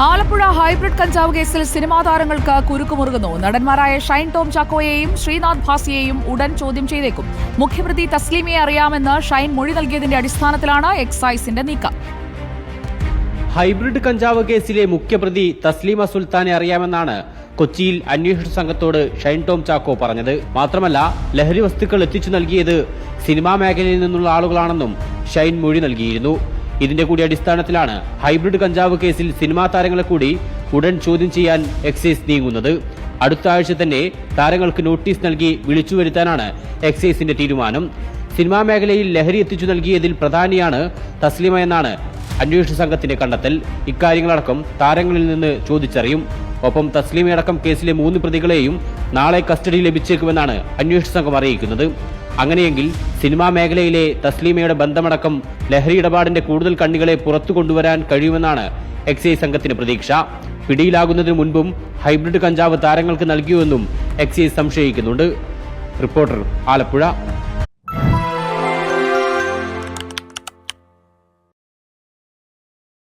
Alappuzha hybrid കഞ്ചാവ് കേസിൽ cinema താരങ്ങൾക്ക് കുരുക്കുമുറുകുന്നു. നടന്മാരായ ഷൈൻ ടോം ചാക്കോയെയും ശ്രീനാഥ് ഭാസിയെയും ഉടൻ ചോദ്യം ചെയ്തേക്കും. മുഖ്യപ്രതി തസ്ലീമയെ അറിയാമെന്ന് ഷൈൻ മൊഴി നൽകിയതിന്റെ അടിസ്ഥാനത്തിലാണ് എക്സൈസിന്റെ നീക്കം. ഹൈബ്രിഡ് കഞ്ചാവ് കേസിലെ മുഖ്യപ്രതി തസ്ലീമ സുൽത്താനെ അറിയാമെന്നാണ് കൊച്ചിയിൽ അന്വേഷണ സംഘത്തോട് ഷൈൻ ടോം ചാക്കോ പറഞ്ഞത്. മാത്രമല്ല, ലഹരി വസ്തുക്കൾ എത്തിച്ചു നൽകിയത് സിനിമാ മേഖലയിൽ നിന്നുള്ള ആളുകളാണെന്നും ഷൈൻ മൊഴി നൽകിയിരുന്നു. ഇതിന്റെ കൂടി അടിസ്ഥാനത്തിലാണ് ഹൈബ്രിഡ് കഞ്ചാവ് കേസിൽ സിനിമാ താരങ്ങളെ കൂടി ഉടൻ ചോദ്യം ചെയ്യാൻ എക്സൈസ് നീങ്ങുന്നത്. അടുത്ത ആഴ്ച തന്നെ താരങ്ങൾക്ക് നോട്ടീസ് നൽകി വിളിച്ചു വരുത്താനാണ് എക്സൈസിന്റെ തീരുമാനം. സിനിമാ മേഖലയിൽ ലഹരി എത്തിച്ചു നൽകിയതിൽ പ്രധാനിയാണ് തസ്ലീമ എന്നാണ് അന്വേഷണ സംഘത്തിന്റെ കണ്ടെത്തൽ. ഇക്കാര്യങ്ങളടക്കം താരങ്ങളിൽ നിന്ന് ചോദിച്ചറിയും. ഒപ്പം തസ്ലീമയടക്കം കേസിലെ 3 പ്രതികളെയും നാളെ കസ്റ്റഡിയിൽ ലഭിച്ചേക്കുമെന്നാണ് അന്വേഷണ സംഘം അറിയിക്കുന്നത്. അങ്ങനെയെങ്കിൽ സിനിമാ മേഖലയിലെ തസ്ലീമയുടെ ബന്ധമടക്കം ലഹരി ഇടപാടിന്റെ കൂടുതൽ കണ്ണികളെ പുറത്തു കൊണ്ടുവരാൻ കഴിയുമെന്നാണ് എക്സൈസ് സംഘത്തിന് പ്രതീക്ഷ. പിടിയിലാകുന്നതിന് മുൻപും ഹൈബ്രിഡ് കഞ്ചാവ് താരങ്ങൾക്ക് നൽകിയുവെന്നും എക്സൈസ് സംശയിക്കുന്നുണ്ട്. റിപ്പോർട്ടർ, ആലപ്പുഴ.